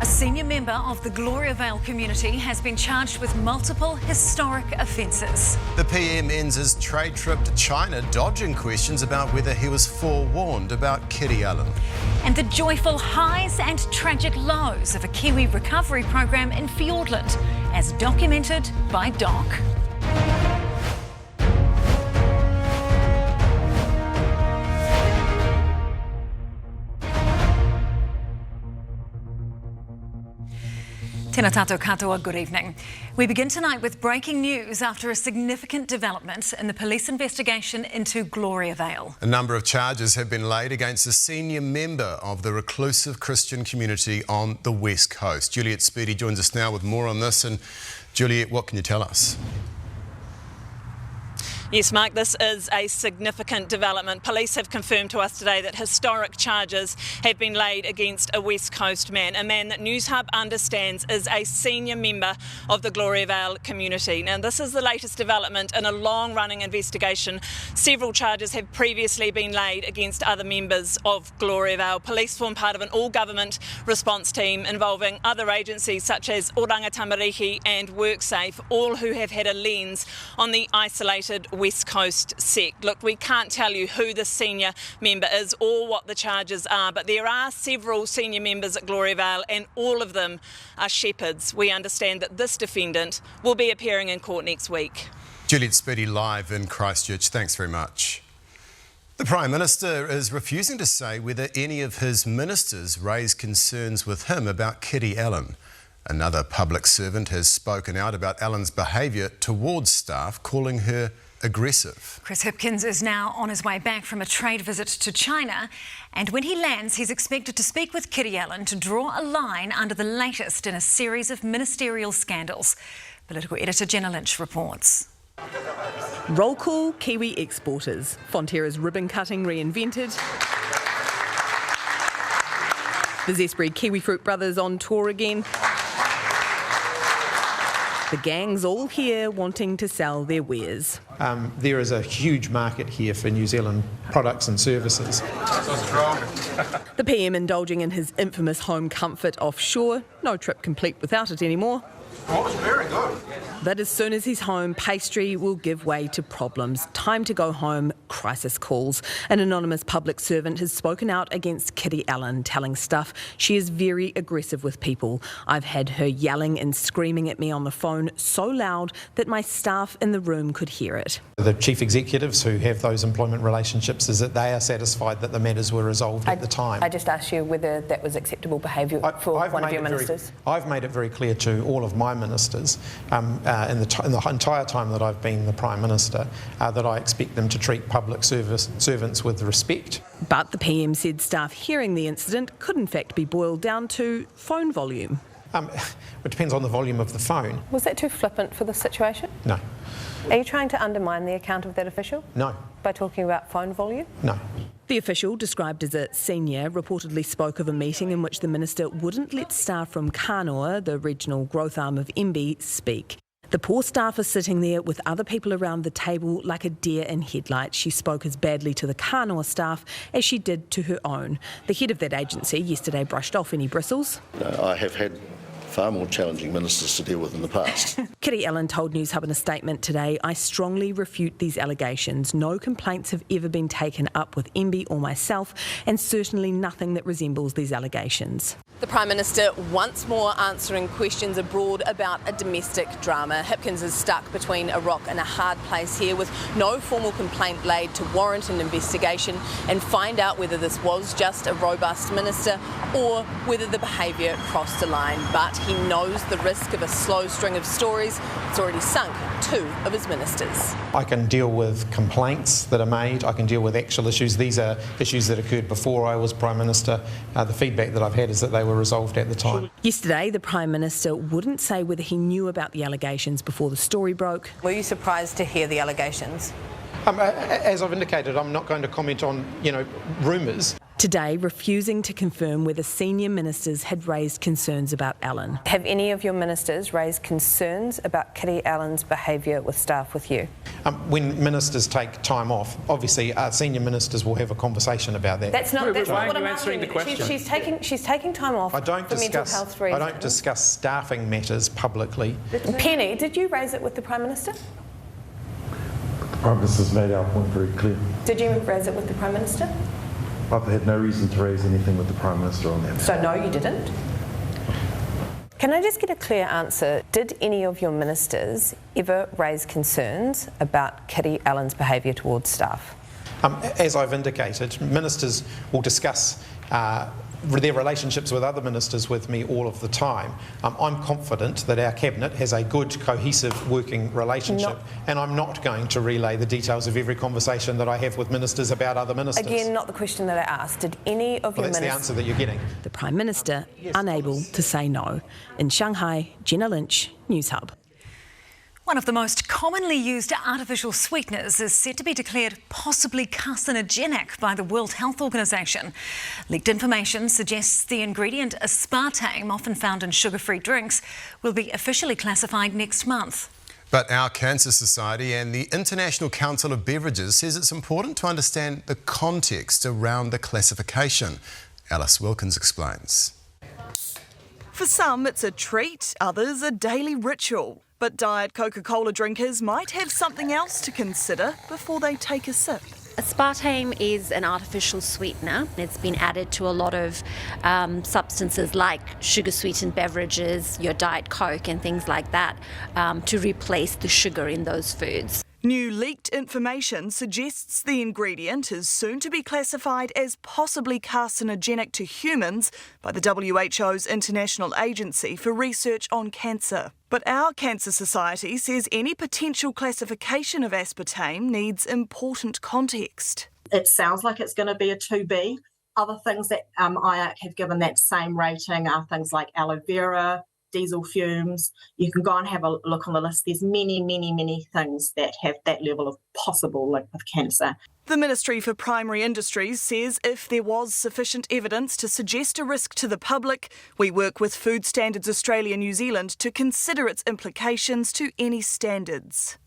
A senior member of the Gloriavale community has been charged with multiple historic offences. The PM ends his trade trip to China dodging questions about whether he was forewarned about Kitty Allen. And the joyful highs and tragic lows of a Kiwi recovery program in Fiordland, as documented by Doc. Tēnā tātou katoa, good evening. We begin tonight with breaking news after a significant development in the police investigation into Gloriavale. A number of charges have been laid against a senior member of the reclusive Christian community on the West Coast. Juliet Speedy joins us now with more on this. And Juliet, what can you tell us? Yes, Mark, this is a significant development. Police have confirmed to us today that historic charges have been laid against a West Coast man, a man that Newshub understands is a senior member of the Gloriavale community. Now, this is the latest development in a long-running investigation. Several charges have previously been laid against other members of Gloriavale. Police form part of an all-government response team involving other agencies such as Oranga Tamariki and WorkSafe, all who have had a lens on the isolated West Coast sect. Look, we can't tell you who the senior member is or what the charges are, but there are several senior members at Gloriavale and all of them are shepherds. We understand that this defendant will be appearing in court next week. Juliet Speedy live in Christchurch. Thanks very much. The Prime Minister is refusing to say whether any of his ministers raised concerns with him about Kitty Allen. Another public servant has spoken out about Allen's behaviour towards staff, calling her aggressive. Chris Hipkins is now on his way back from a trade visit to China, and when he lands, he's expected to speak with Kitty Allen to draw a line under the latest in a series of ministerial scandals. Political editor Jenna Lynch reports. Roll call Kiwi exporters. Fonterra's ribbon cutting reinvented. The Zespri Kiwi Fruit Brothers on tour again. The gang's all here wanting to sell their wares. There is a huge market here for New Zealand products and services. The PM indulging in his infamous home comfort offshore. No trip complete without it anymore. Oh, it's very good. But as soon as he's home, pastry will give way to problems. Time to go home, crisis calls. An anonymous public servant has spoken out against Kitty Allen, telling Stuff she is very aggressive with people. I've had her yelling and screaming at me on the phone so loud that my staff in the room could hear it. The chief executives who have those employment relationships is that they are satisfied that the matters were resolved at the time. I just asked you whether that was acceptable behaviour for one of your ministers. I've made it very clear to all of my ministers in the entire time that I've been the Prime Minister that I expect them to treat public servants with respect. But the PM said staff hearing the incident could in fact be boiled down to phone volume. It depends on the volume of the phone. Was that too flippant for this situation? No. Are you trying to undermine the account of that official? No. By talking about phone volume? No. The official, described as a senior, reportedly spoke of a meeting in which the minister wouldn't let staff from Kānoa, the regional growth arm of MB, speak. The poor staff are sitting there with other people around the table like a deer in headlights. She spoke as badly to the Kānoa staff as she did to her own. The head of that agency yesterday brushed off any bristles. I have had far more challenging ministers to deal with in the past. Kitty Allen told Newshub in a statement today, I strongly refute these allegations. No complaints have ever been taken up with MB or myself, and certainly nothing that resembles these allegations. The Prime Minister once more answering questions abroad about a domestic drama. Hipkins is stuck between a rock and a hard place here with no formal complaint laid to warrant an investigation and find out whether this was just a robust minister or whether the behaviour crossed a line. But he knows the risk of a slow string of stories. It's already sunk 2 of his ministers. I can deal with complaints that are made. I can deal with actual issues. These are issues that occurred before I was Prime Minister. The feedback that I've had is that they were resolved at the time. Yesterday, the Prime Minister wouldn't say whether he knew about the allegations before the story broke. Were you surprised to hear the allegations? As I've indicated, I'm not going to comment on, rumours. today refusing to confirm whether senior ministers had raised concerns about Allen. Have any of your ministers raised concerns about Kitty Allen's behaviour with staff with you? When ministers take time off, obviously senior ministers will have a conversation about that. That's not what I'm answering the asking. question? She's taking time off I don't for mental discuss. health I reasons. don't discuss staffing matters publicly. Penny, did you raise it with the Prime Minister? The Prime Minister's made our point very clear. Did you raise it with the Prime Minister? I've had no reason to raise anything with the Prime Minister on that. So no, you didn't? Can I just get a clear answer? Did any of your ministers ever raise concerns about Kitty Allen's behaviour towards staff? As I've indicated, ministers will discuss their relationships with other ministers with me all of the time. I'm confident that our Cabinet has a good, cohesive working relationship, and I'm not going to relay the details of every conversation that I have with ministers about other ministers. Again, not the question that I asked. Did any of your That's the answer that you're getting. The Prime Minister unable to say no. In Shanghai, Jenna Lynch, News Hub. One of the most commonly used artificial sweeteners is set to be declared possibly carcinogenic by the World Health Organization. Leaked information suggests the ingredient aspartame, often found in sugar-free drinks, will be officially classified next month. But our Cancer Society and the International Council of Beverages says it's important to understand the context around the classification. Alice Wilkins explains. For some, it's a treat, others a daily ritual. But Diet Coca-Cola drinkers might have something else to consider before they take a sip. Aspartame is an artificial sweetener. It's been added to a lot of substances like sugar-sweetened beverages, your Diet Coke and things like that, to replace the sugar in those foods. New leaked information suggests the ingredient is soon to be classified as possibly carcinogenic to humans by the WHO's International Agency for Research on Cancer. But our Cancer Society says any potential classification of aspartame needs important context. It sounds like it's going to be a 2B. Other things that IARC have given that same rating are things like aloe vera, diesel fumes. You can go and have a look on the list. There's many things that have that level of possible link with cancer. The Ministry for Primary Industries says if there was sufficient evidence to suggest a risk to the public, we work with Food Standards Australia New Zealand to consider its implications to any standards.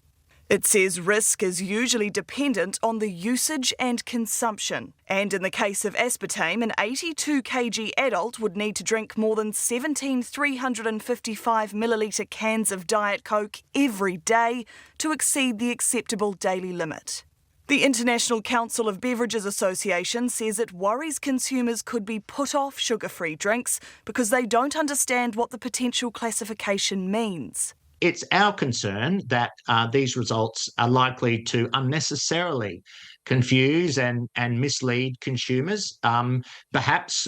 It says risk is usually dependent on the usage and consumption. And in the case of aspartame, an 82 kg adult would need to drink more than 17 355 millilitre cans of Diet Coke every day to exceed the acceptable daily limit. The International Council of Beverages Association says it worries consumers could be put off sugar-free drinks because they don't understand what the potential classification means. It's our concern that these results are likely to unnecessarily confuse and mislead consumers, perhaps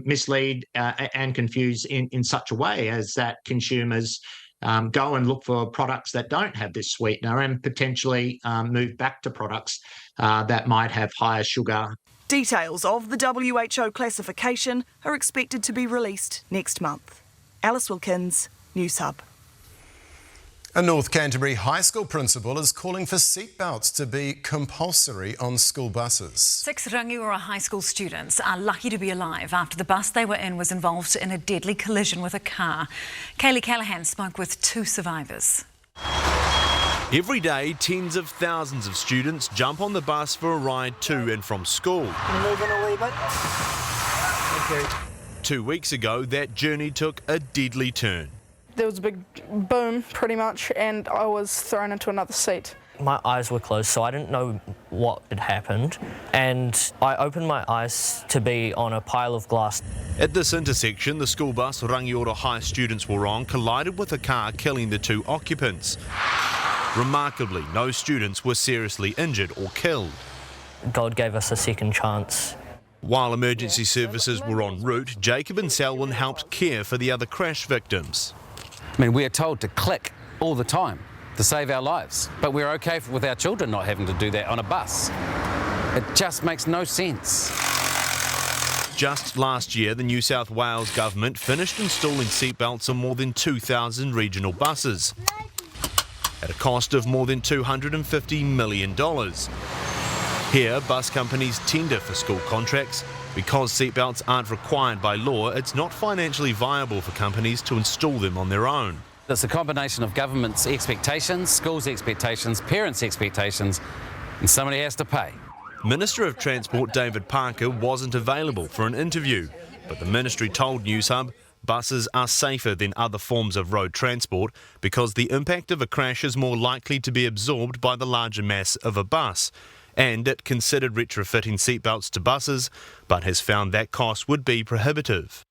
mislead and confuse in such a way as that consumers go and look for products that don't have this sweetener and potentially move back to products that might have higher sugar. Details of the WHO classification are expected to be released next month. Alice Wilkins, News Hub. A North Canterbury high school principal is calling for seatbelts to be compulsory on school buses. 6 Rangiora High School students are lucky to be alive after the bus they were in was involved in a deadly collision with a car. Kaylee Callahan spoke with 2 survivors. Every day, tens of thousands of students jump on the bus for a ride to and from school. Move in a wee bit. Thank you. 2 weeks ago, that journey took a deadly turn. There was a big boom, pretty much, and I was thrown into another seat. My eyes were closed, so I didn't know what had happened, and I opened my eyes to be on a pile of glass. At this intersection, the school bus Rangiora High students were on collided with a car, killing the 2 occupants. Remarkably, no students were seriously injured or killed. God gave us a second chance. While emergency services were en route, Jacob and Selwyn helped care for the other crash victims. I mean, we are told to click all the time to save our lives, but we're okay with our children not having to do that on a bus. It just makes no sense. Just last year, the New South Wales government finished installing seatbelts on more than 2,000 regional buses at a cost of more than $250 million. Here, bus companies tender for school contracts Because seatbelts aren't required by law, it's not financially viable for companies to install them on their own. It's a combination of government's expectations, schools' expectations, parents' expectations, and somebody has to pay. Minister of Transport David Parker wasn't available for an interview, but the ministry told Newshub buses are safer than other forms of road transport because the impact of a crash is more likely to be absorbed by the larger mass of a bus. And it considered retrofitting seatbelts to buses, but has found that cost would be prohibitive.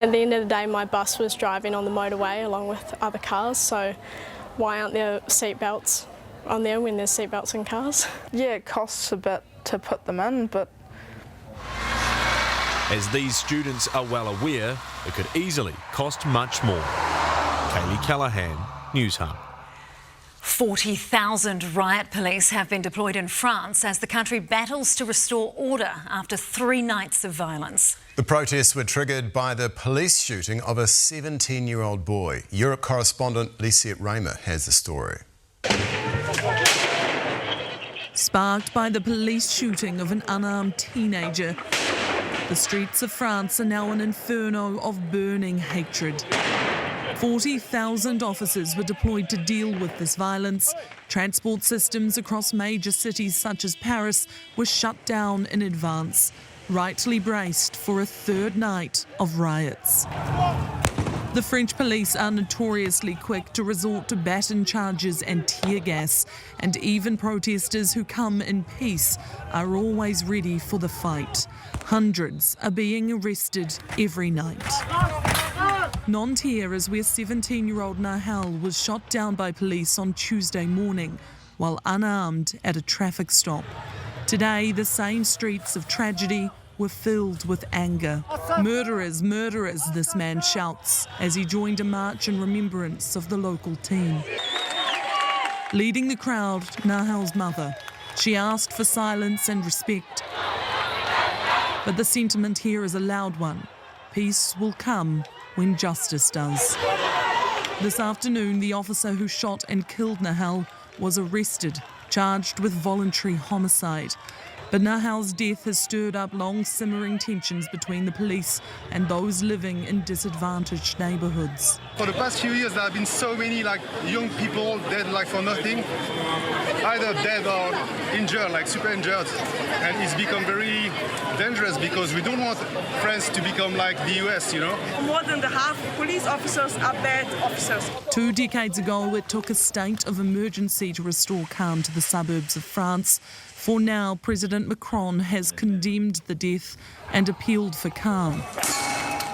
At the end of the day, my bus was driving on the motorway along with other cars, so why aren't there seatbelts on there when there's seatbelts in cars? Yeah, it costs a bit to put them in, but... As these students are well aware, it could easily cost much more. Kaylee Callahan, Newshub. 40,000 riot police have been deployed in France as the country battles to restore order after 3 nights of violence. The protests were triggered by the police shooting of a 17-year-old boy. Europe correspondent Lisette Raymer has the story. Sparked by the police shooting of an unarmed teenager, the streets of France are now an inferno of burning hatred. 40,000 officers were deployed to deal with this violence. Transport systems across major cities such as Paris were shut down in advance, rightly braced for a 3rd night of riots. The French police are notoriously quick to resort to baton charges and tear gas, and even protesters who come in peace are always ready for the fight. Hundreds are being arrested every night. Nanterre is where 17-year-old Nahal was shot down by police on Tuesday morning while unarmed at a traffic stop. Today, the same streets of tragedy were filled with anger. Murderers, murderers, this man shouts as he joined a march in remembrance of the local team. Leading the crowd, Nahal's mother. She asked for silence and respect. But the sentiment here is a loud one. Peace will come when justice does. This afternoon, the officer who shot and killed Nahal was arrested, charged with voluntary homicide. But Nahal's death has stirred up long-simmering tensions between the police and those living in disadvantaged neighbourhoods. For the past few years, there have been so many young people dead for nothing, either dead or injured, super injured. And it's become very dangerous because we don't want France to become like the US, More than half police officers are bad officers. 2 decades ago, it took a state of emergency to restore calm to the suburbs of France. For now, President Macron has condemned the death and appealed for calm.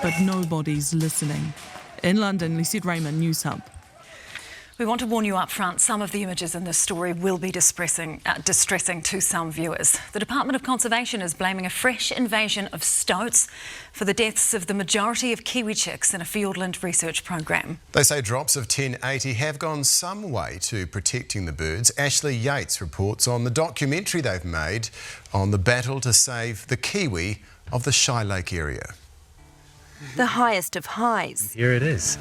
But nobody's listening. In London, Lisette Raymer, Newshub. We want to warn you up front, some of the images in this story will be distressing to some viewers. The Department of Conservation is blaming a fresh invasion of stoats for the deaths of the majority of kiwi chicks in a Fiordland research program. They say drops of 1080 have gone some way to protecting the birds. Ashley Yates reports on the documentary they've made on the battle to save the kiwi of the Shy Lake area. The highest of highs. Here it is.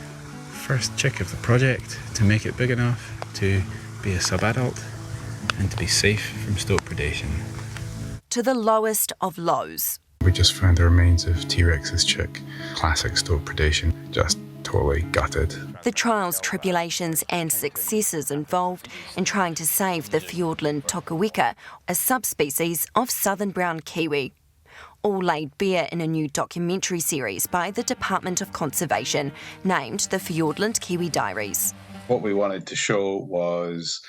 First chick of the project to make it big enough to be a sub-adult and to be safe from stoat predation. To the lowest of lows. We just found the remains of T-Rex's chick. Classic stoat predation, just totally gutted. The trials, tribulations and successes involved in trying to save the Fiordland tokaweka, a subspecies of southern brown kiwi. All laid bare in a new documentary series by the Department of Conservation named the Fiordland Kiwi Diaries. What we wanted to show was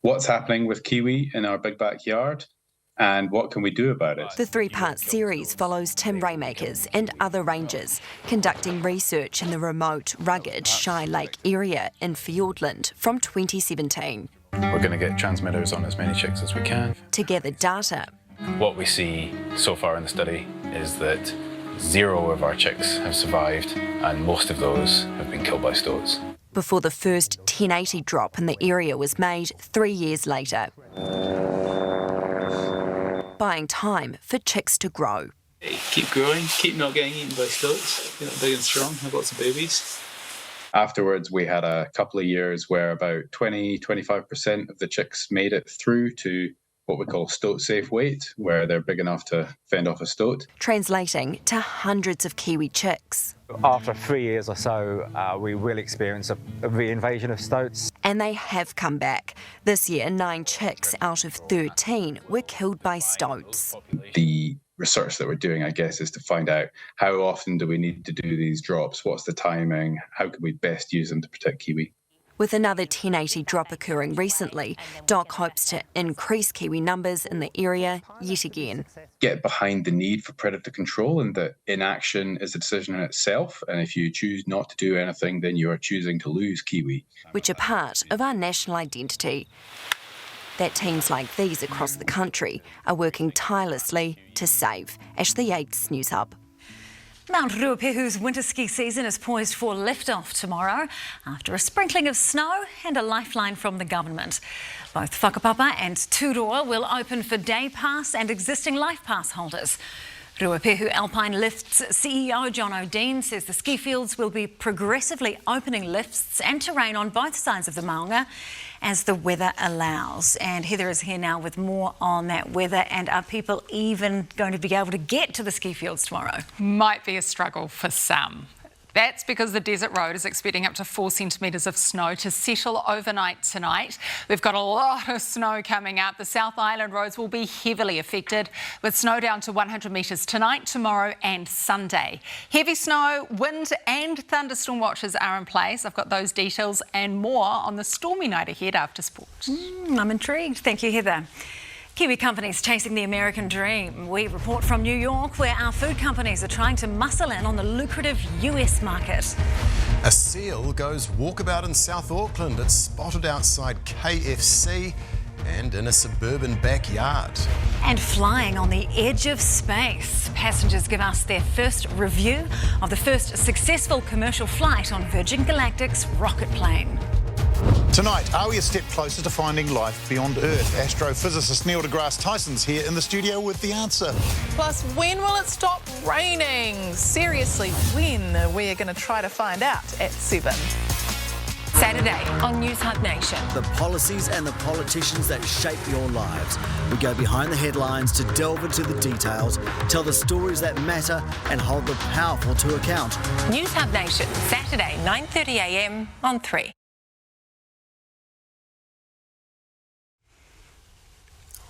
what's happening with kiwi in our big backyard and what can we do about it. The 3-part series follows Tim Raymakers and other rangers conducting research in the remote, rugged Shy Lake area in Fiordland from 2017. We're going to get transmitters on as many chicks as we can. To gather data. What we see so far in the study is that 0 of our chicks have survived and most of those have been killed by stoats. Before the first 1080 drop in the area was made 3 years later. Buying time for chicks to grow. Keep growing, keep not getting eaten by stoats, get big and strong, have lots of babies. Afterwards, we had a couple of years where about 20-25% of the chicks made it through to what we call stoat-safe weight, where they're big enough to fend off a stoat. Translating to hundreds of Kiwi chicks. After 3 years or so, we will experience a reinvasion of stoats. And they have come back. This year, 9 chicks out of 13 were killed by stoats. The research that we're doing, I guess, is to find out how often do we need to do these drops, what's the timing, how can we best use them to protect kiwi. With another 1080 drop occurring recently, DOC hopes to increase kiwi numbers in the area yet again. Get behind the need for predator control, and that inaction is a decision in itself, and if you choose not to do anything, then you are choosing to lose kiwi. Which are part of our national identity. That teams like these across the country are working tirelessly to save. Ashley Yates, News Hub. Mount Ruapehu's winter ski season is poised for lift-off tomorrow after a sprinkling of snow and a lifeline from the government. Both Whakapapa and Turoa will open for day pass and existing life pass holders. Ruapehu Alpine Lifts CEO John O'Dean says the ski fields will be progressively opening lifts and terrain on both sides of the Maunga as the weather allows. And Heather is here now with more on that weather. And are people even going to be able to get to the ski fields tomorrow? Might be a struggle for some. That's because the Desert Road is expecting up to 4 centimetres of snow to settle overnight tonight. We've got a lot of snow coming up. The South Island roads will be heavily affected with snow down to 100 metres tonight, tomorrow and Sunday. Heavy snow, wind and thunderstorm watches are in place. I've got those details and more on the stormy night ahead after sport. I'm intrigued. Thank you, Heather. Kiwi companies chasing the American dream. We report from New York, where our food companies are trying to muscle in on the lucrative US market. A seal goes walkabout in South Auckland. It's spotted outside KFC and in a suburban backyard. And flying on the edge of space. Passengers give us their first review of the first successful commercial flight on Virgin Galactic's rocket plane. Tonight, are we a step closer to finding life beyond Earth? Astrophysicist Neil deGrasse Tyson's here in the studio with the answer. Plus, when will it stop raining? Seriously, when? We're going to try to find out at 7. Saturday on News Hub Nation. The policies and the politicians that shape your lives. We go behind the headlines to delve into the details, tell the stories that matter and hold the powerful to account. News Hub Nation, Saturday, 9:30 a.m. on 3.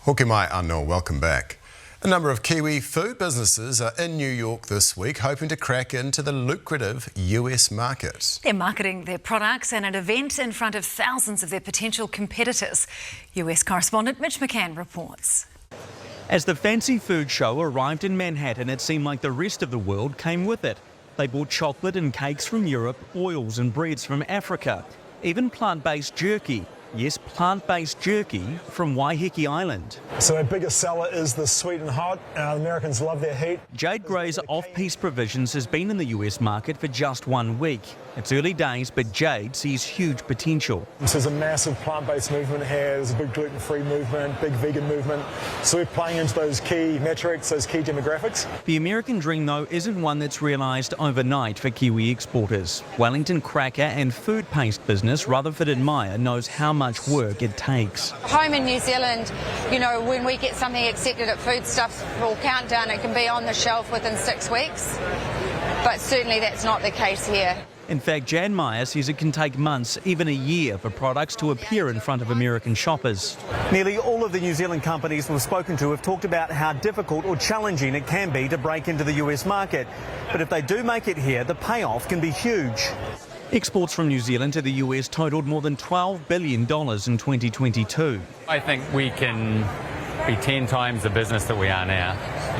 Hoki mai anō, welcome back. A number of Kiwi food businesses are in New York this week, hoping to crack into the lucrative US market. They're marketing their products at an event in front of thousands of their potential competitors. US correspondent Mitch McCann reports. As the fancy food show arrived in Manhattan, it seemed like the rest of the world came with it. They bought chocolate and cakes from Europe, oils and breads from Africa, even plant-based jerky. Yes, plant-based jerky from Waiheke Island. So our biggest seller is the sweet and hot. Americans love their heat. Jade Gray's Off-Piste Provisions has been in the US market for just 1 week. It's early days, but Jade sees huge potential. This is a massive plant-based movement here. There's a big gluten-free movement, big vegan movement. So we're playing into those key metrics, those key demographics. The American dream, though, isn't one that's realised overnight for Kiwi exporters. Wellington cracker and food paste business Rutherford & Meyer knows how much work it takes. Home in New Zealand, you know, when we get something accepted at Foodstuffs or Countdown, it can be on the shelf within 6 weeks. But certainly that's not the case here. In fact, Jan Meyer says it can take months, even a year, for products to appear in front of American shoppers. Nearly all of the New Zealand companies we've spoken to have talked about how difficult or challenging it can be to break into the US market. But if they do make it here, the payoff can be huge. Exports from New Zealand to the US totalled more than $12 billion in 2022. I think we can be 10 times the business that we are now.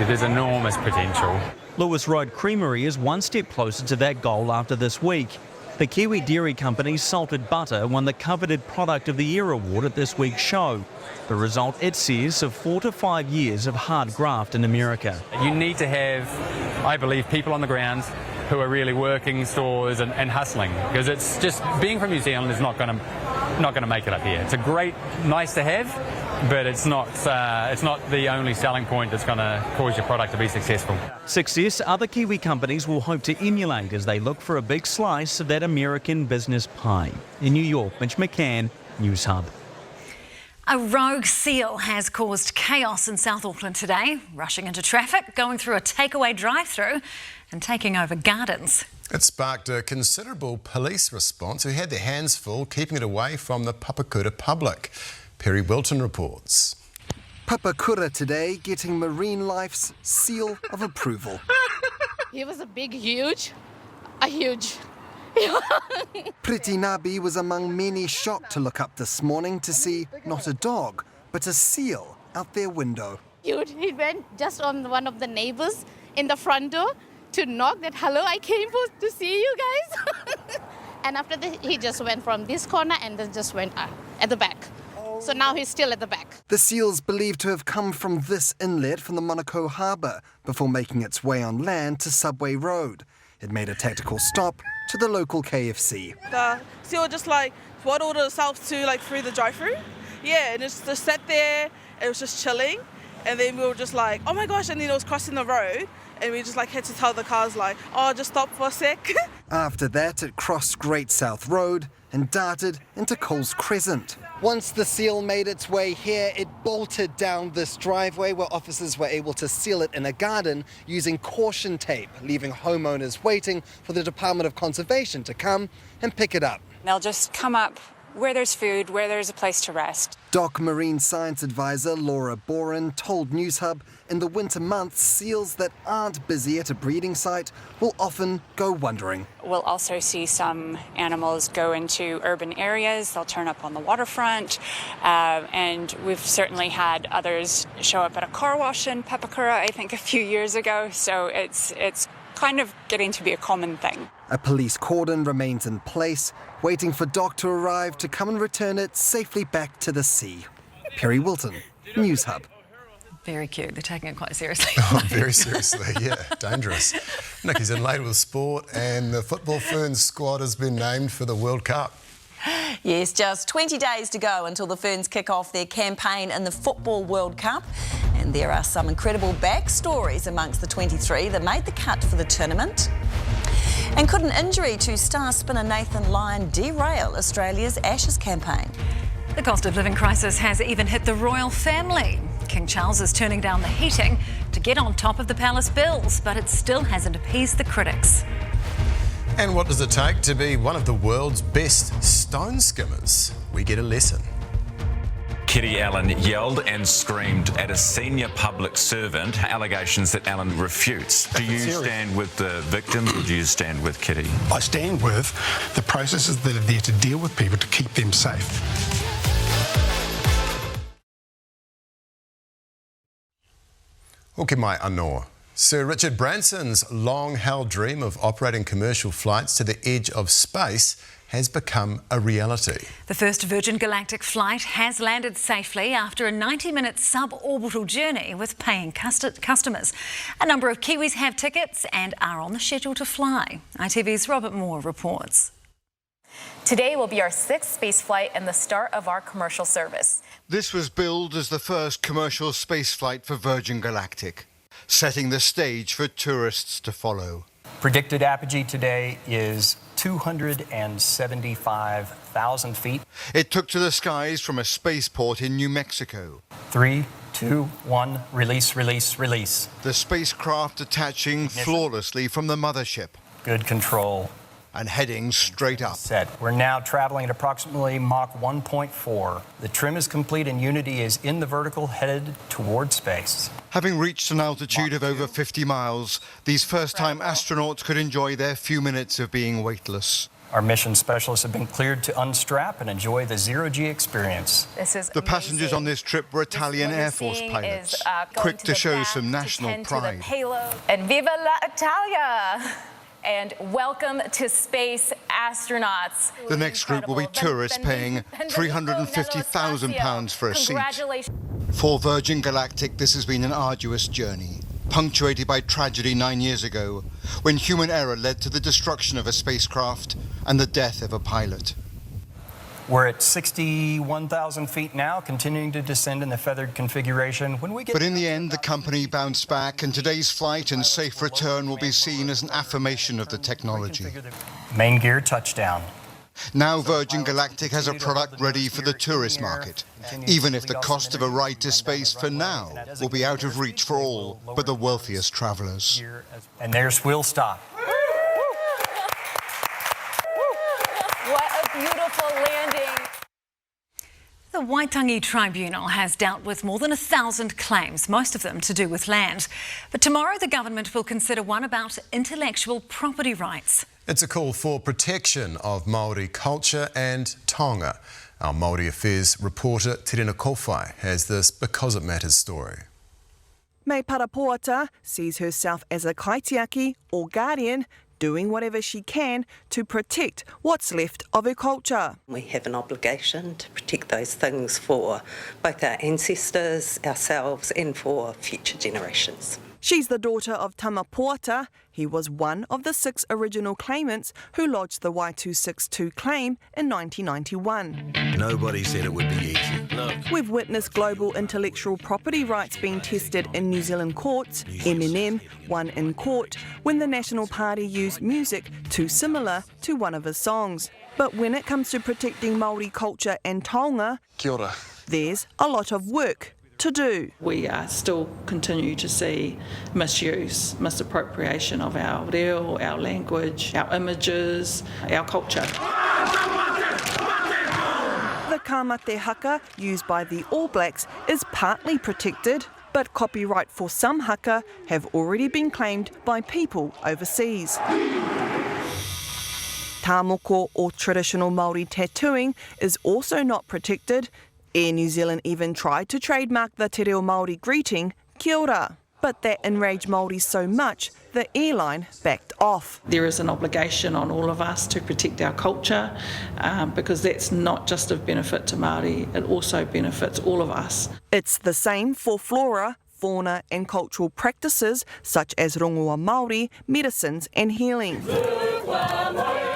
There's enormous potential. Lewis Road Creamery is one step closer to that goal after this week. The Kiwi dairy company's salted butter won the coveted Product of the Year award at this week's show. The result, it says, of 4 to 5 years of hard graft in America. You need to have, I believe, people on the ground who are really working stores and hustling, because it's just being from New Zealand is not going to make it up here. It's a great, nice to have, but it's not the only selling point that's going to cause your product to be successful. Success other Kiwi companies will hope to emulate as they look for a big slice of that American business pie. In New York, Mitch McCann, News Hub. A rogue seal has caused chaos in South Auckland today, rushing into traffic, going through a takeaway drive-through and taking over gardens. It sparked a considerable police response who had their hands full keeping it away from the Papakura public. Perry Wilton reports. Papakura today getting Marine Life's seal of approval. He was a huge. Priti Nabi was among many shocked to look up this morning to see not a dog, but a seal out their window. He went just on one of the neighbors in the front door to knock that, hello, I came to see you guys. And after that, he just went from this corner and then just went at the back. So now he's still at the back. The seal's believed to have come from this inlet from the Monaco harbour before making its way on land to Subway Road. It made a tactical stop to the local KFC. The seal just waddled itself to through the drive-through. Yeah, and it just sat there. It was just chilling, and then we were just like, oh my gosh! And then it was crossing the road, and we just had to tell the cars oh, just stop for a sec. After that, it crossed Great South Road and darted into Coles Crescent. Once the seal made its way here, it bolted down this driveway where officers were able to seal it in a garden using caution tape, leaving homeowners waiting for the Department of Conservation to come and pick it up. They'll just come up where there's food, where there's a place to rest. Dock Marine Science Advisor Laura Boren told Newshub in the winter months, seals that aren't busy at a breeding site will often go wandering. We'll also see some animals go into urban areas. They'll turn up on the waterfront. And we've certainly had others show up at a car wash in Papakura, I think, a few years ago. So it's kind of getting to be a common thing. A police cordon remains in place, waiting for Dock to arrive to come and return it safely back to the sea. Perry Wilton, Newshub. Very cute. They're taking it quite seriously. Oh, very seriously, yeah. Dangerous. Nikki's in late with sport, and the Football Ferns squad has been named for the World Cup. Yes, just 20 days to go until the Ferns kick off their campaign in the Football World Cup. And there are some incredible backstories amongst the 23 that made the cut for the tournament. And could an injury to star spinner Nathan Lyon derail Australia's Ashes campaign? The cost of living crisis has even hit the royal family. King Charles is turning down the heating to get on top of the palace bills, but it still hasn't appeased the critics. And what does it take to be one of the world's best stone skimmers? We get a lesson. Kitty Allen yelled and screamed at a senior public servant, allegations that Allen refutes. Do you stand with the victims or do you stand with Kitty? I stand with the processes that are there to deal with people to keep them safe. Okay, mai anō. Sir Richard Branson's long-held dream of operating commercial flights to the edge of space has become a reality. The first Virgin Galactic flight has landed safely after a 90-minute suborbital journey with paying customers. A number of Kiwis have tickets and are on the schedule to fly. ITV's Robert Moore reports. Today will be our 6th space flight and the start of our commercial service. This was billed as the first commercial space flight for Virgin Galactic, setting the stage for tourists to follow. Predicted apogee today is 275,000 feet. It took to the skies from a spaceport in New Mexico. 3, 2, 1, release, release, release. The spacecraft detaching flawlessly from the mothership. Good control. And heading straight up. Set. We're now traveling at approximately Mach 1.4. The trim is complete and Unity is in the vertical, headed toward space. Having reached an altitude of over 50 miles, these first-time astronauts could enjoy their few minutes of being weightless. Our mission specialists have been cleared to unstrap and enjoy the zero-G experience. The passengers on this trip were Italian Air Force pilots, quick to show some national pride. And viva la Italia! And welcome to space, astronauts. The next group will be tourists paying £350,000 for a seat. For Virgin Galactic, this has been an arduous journey, punctuated by tragedy 9 years ago, when human error led to the destruction of a spacecraft and the death of a pilot. We're at 61,000 feet now, continuing to descend in the feathered configuration. But in the end, the company bounced back, and today's flight and safe return will be seen as an affirmation of the technology. Main gear touchdown. Now Virgin Galactic has a product ready for the tourist market, even if the cost of a ride to space for now will be out of reach for all but the wealthiest travellers. And there's We'll Stop. What a beautiful landing. The Waitangi Tribunal has dealt with more than 1,000 claims, most of them to do with land. But tomorrow the government will consider one about intellectual property rights. It's a call for protection of Māori culture and taonga. Our Māori Affairs reporter Terena Kowhai has this Because It Matters story. May Parapoata sees herself as a kaitiaki or guardian, doing whatever she can to protect what's left of her culture. We have an obligation to protect those things for both our ancestors, ourselves and for future generations. She's the daughter of Tama Poata. He was one of the 6 original claimants who lodged the Y262 claim in 1991. Nobody said it would be easy. Look. We've witnessed global intellectual property rights being tested in New Zealand courts. Eminem won in court when the National Party used music too similar to one of his songs. But when it comes to protecting Māori culture and taonga, Kia ora. There's a lot of work to do. We still continue to see misuse, misappropriation of our reo, our language, our images, our culture. The kāmate haka used by the All Blacks is partly protected, but copyright for some haka have already been claimed by people overseas. Tāmoko or traditional Māori tattooing is also not protected. Air New Zealand even tried to trademark the te reo Māori greeting, kia ora, but that enraged Māori so much the airline backed off. There is an obligation on all of us to protect our culture because that's not just of benefit to Māori, it also benefits all of us. It's the same for flora, fauna and cultural practices such as rongoa Māori, medicines and healing.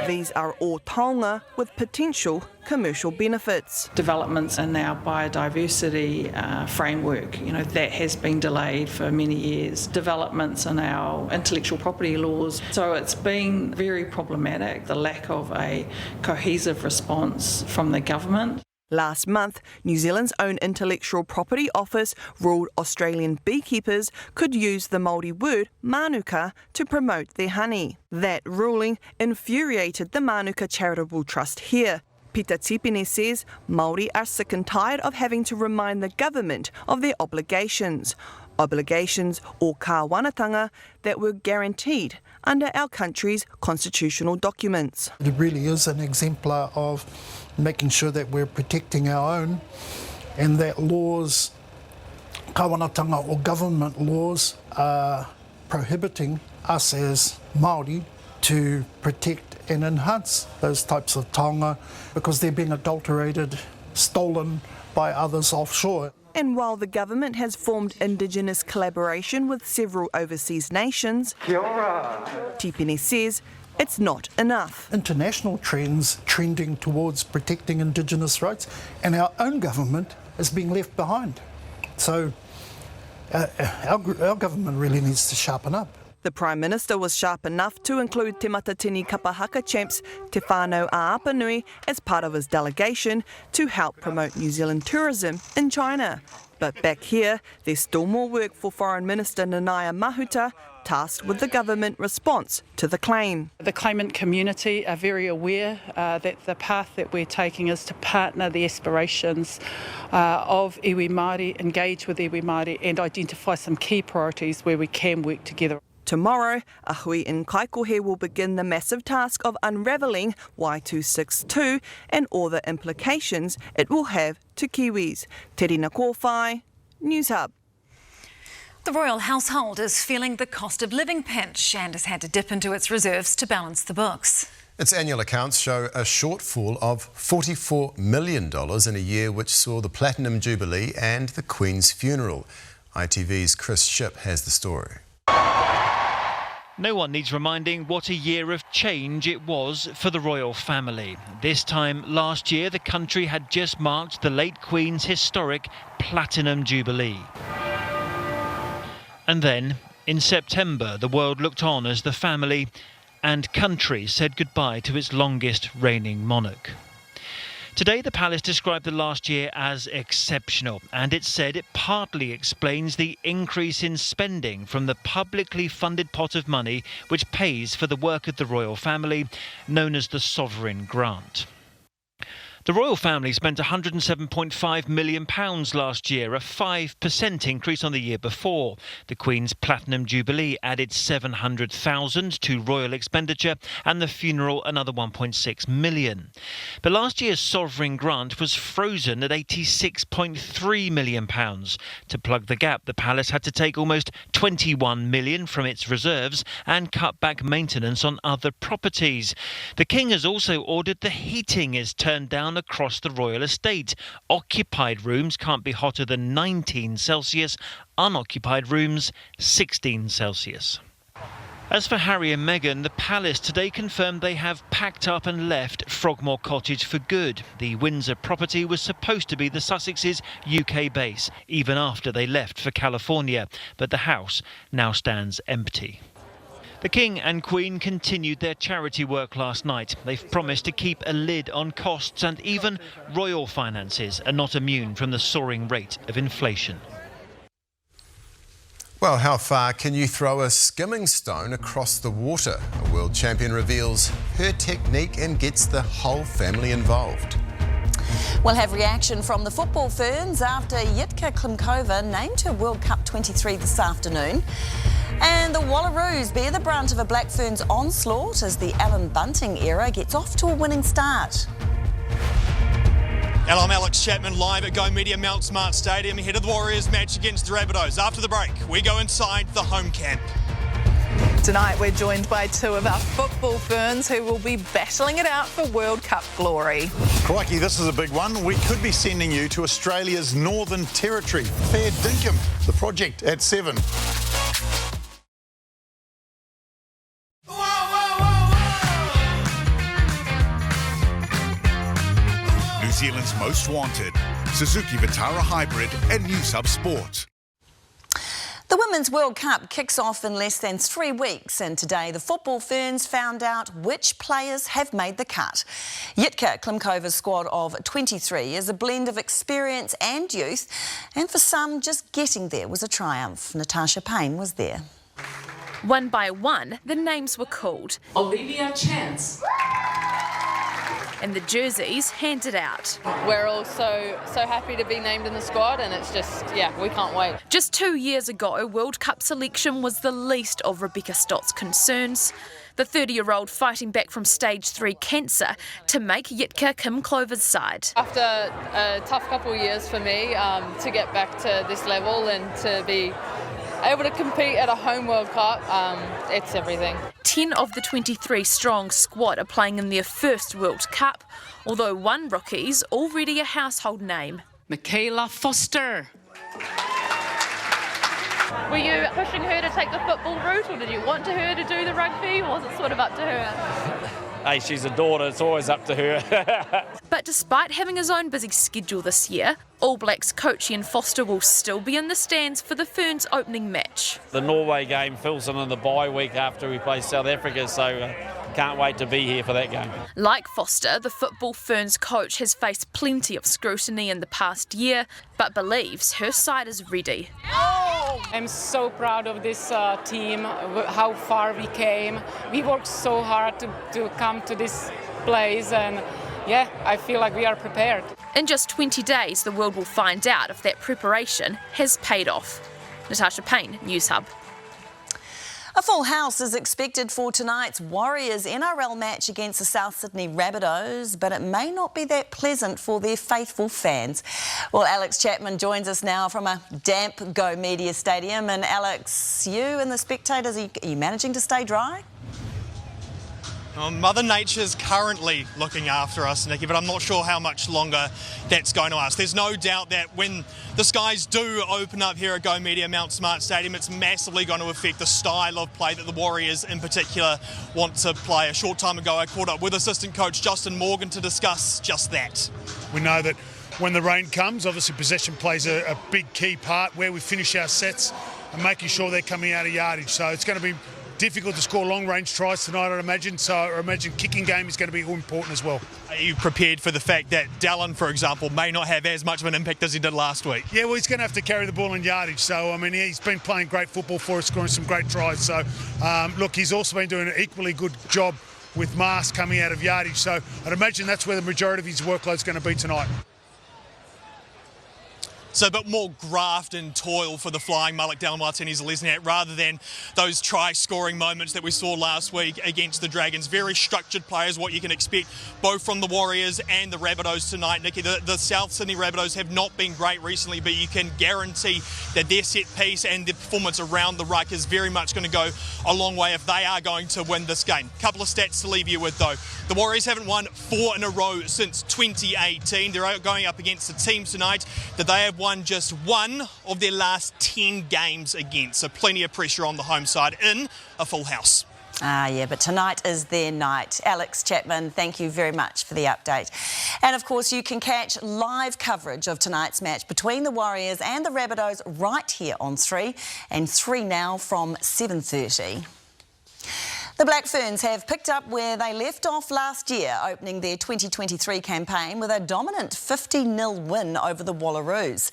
These are all taonga with potential commercial benefits. Developments in our biodiversity framework, that has been delayed for many years. Developments in our intellectual property laws. So it's been very problematic, the lack of a cohesive response from the government. Last month, New Zealand's own Intellectual Property Office ruled Australian beekeepers could use the Māori word manuka to promote their honey. That ruling infuriated the Manuka Charitable Trust here. Pita Tipene says Māori are sick and tired of having to remind the government of their obligations. Obligations or kāwanatanga that were guaranteed under our country's constitutional documents. It really is an exemplar of making sure that we're protecting our own and that laws, kāwanatanga or government laws, are prohibiting us as Māori to protect and enhance those types of taonga because they're being adulterated, stolen by others offshore. And while the government has formed Indigenous collaboration with several overseas nations, Tipene says it's not enough. International trends trending towards protecting Indigenous rights, and our own government is being left behind. So our government really needs to sharpen up. The Prime Minister was sharp enough to include Te Matatini Kapahaka champs Te Whānau Āpanui as part of his delegation to help promote New Zealand tourism in China. But back here, there's still more work for Foreign Minister Nanaia Mahuta, tasked with the government response to the claim. The claimant community are very aware that the path that we're taking is to partner the aspirations of iwi Māori, engage with iwi Māori and identify some key priorities where we can work together. Tomorrow, a hui in Kaikohe will begin the massive task of unravelling Y262 and all the implications it will have to Kiwis. Terena Kowhai, News Hub. The royal household is feeling the cost of living pinch and has had to dip into its reserves to balance the books. Its annual accounts show a shortfall of $44 million in a year which saw the Platinum Jubilee and the Queen's funeral. ITV's Chris Shipp has the story. No one needs reminding what a year of change it was for the royal family. This time last year, the country had just marked the late Queen's historic Platinum Jubilee. And then, in September, the world looked on as the family and country said goodbye to its longest reigning monarch. Today, the palace described the last year as exceptional, and it said it partly explains the increase in spending from the publicly funded pot of money which pays for the work of the royal family, known as the Sovereign Grant. The royal family spent £107.5 million last year, a 5% increase on the year before. The Queen's Platinum Jubilee added £700,000 to royal expenditure and the funeral another £1.6 million. But last year's sovereign grant was frozen at £86.3 million. To plug the gap, the palace had to take almost £21 million from its reserves and cut back maintenance on other properties. The King has also ordered the heating is turned down across the royal estate. Occupied rooms can't be hotter than 19 Celsius, unoccupied rooms 16 Celsius. As for Harry and Meghan, the palace today confirmed they have packed up and left Frogmore Cottage for good. The Windsor property was supposed to be the Sussex's UK base, even after they left for California, but the house now stands empty. The King and Queen continued their charity work last night. They've promised to keep a lid on costs, and even royal finances are not immune from the soaring rate of inflation. Well, how far can you throw a skimming stone across the water? A world champion reveals her technique and gets the whole family involved. We'll have reaction from the football ferns after Jitka Klimkova named her World Cup 23 this afternoon. And the Wallaroos bear the brunt of a Black Ferns onslaught as the Alan Bunting era gets off to a winning start. And I'm Alex Chapman, live at Go Media Mount Smart Stadium ahead of the Warriors match against the Rabbitohs. After the break, we go inside the home camp. Tonight we're joined by two of our football ferns who will be battling it out for World Cup glory. Crikey, this is a big one. We could be sending you to Australia's Northern Territory, Fair Dinkum, the project at 7. New Zealand's most wanted, Suzuki Vitara Hybrid and New Sub Sport. The Women's World Cup kicks off in less than 3 weeks, and today the football ferns found out which players have made the cut. Jitka Klimkova's squad of 23 is a blend of experience and youth, and for some, just getting there was a triumph. Natasha Payne was there. One by one, the names were called. Olivia Chance. And the jerseys handed out. We're all so happy to be named in the squad, and it's just, we can't wait. Just 2 years ago, World Cup selection was the least of Rebecca Stott's concerns. The 30-year-old fighting back from stage 3 cancer to make Jitka Klimkova's side. After a tough couple of years for me to get back to this level and to be able to compete at a home World Cup, it's everything. 10 of the 23-strong squad are playing in their first World Cup, although one rookie's already a household name. Michaela Foster. Were you pushing her to take the football route, or did you want her to do the rugby, or was it sort of up to her? Hey, she's a daughter, it's always up to her. But despite having his own busy schedule this year, All Blacks coach Ian Foster will still be in the stands for the Ferns opening match. The Norway game fills in the bye week after we play South Africa, so can't wait to be here for that game. Like Foster, the football Ferns coach has faced plenty of scrutiny in the past year, but believes her side is ready. I'm so proud of this team, how far we came. We worked so hard to come to this place, and I feel like we are prepared. In just 20 days, the world will find out if that preparation has paid off. Natasha Payne, News Hub. A full house is expected for tonight's Warriors NRL match against the South Sydney Rabbitohs, but it may not be that pleasant for their faithful fans. Well, Alex Chapman joins us now from a damp Go Media Stadium. And Alex, you and the spectators, are you managing to stay dry? Mother Nature's currently looking after us, Nikki, but I'm not sure how much longer that's going to last. There's no doubt that when the skies do open up here at Go Media Mount Smart Stadium, it's massively going to affect the style of play that the Warriors in particular want to play. A short time ago, I caught up with assistant coach Justin Morgan to discuss just that. We know that when the rain comes, obviously possession plays a big key part where we finish our sets and making sure they're coming out of yardage. So it's going to be difficult to score long-range tries tonight, I'd imagine. So I imagine kicking game is going to be important as well. Are you prepared for the fact that Dallin, for example, may not have as much of an impact as he did last week? Yeah, well, he's going to have to carry the ball in yardage. So, I mean, he's been playing great football for us, scoring some great tries. So, look, he's also been doing an equally good job with Mars coming out of yardage. So I'd imagine that's where the majority of his workload is going to be tonight. So a bit more graft and toil for the flying mullet Dallin Watene-Zelezniak rather than those try-scoring moments that we saw last week against the Dragons. Very structured players, what you can expect both from the Warriors and the Rabbitohs tonight. Nikki, the South Sydney Rabbitohs have not been great recently, but you can guarantee that their set piece and their performance around the ruck is very much going to go a long way if they are going to win this game. Couple of stats to leave you with though. The Warriors haven't won 4 in a row since 2018. They're going up against a team tonight that they have won just 1 of their last 10 games against. So plenty of pressure on the home side in a full house. Yeah, but tonight is their night. Alex Chapman, thank you very much for the update. And of course, you can catch live coverage of tonight's match between the Warriors and the Rabbitohs right here on 3 and 3 now from 7:30. The Black Ferns have picked up where they left off last year, opening their 2023 campaign with a dominant 50-0 win over the Wallaroos.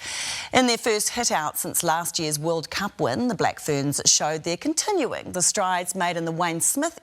In their first hit-out since last year's World Cup win, the Black Ferns showed they're continuing the strides made in the Wayne Smith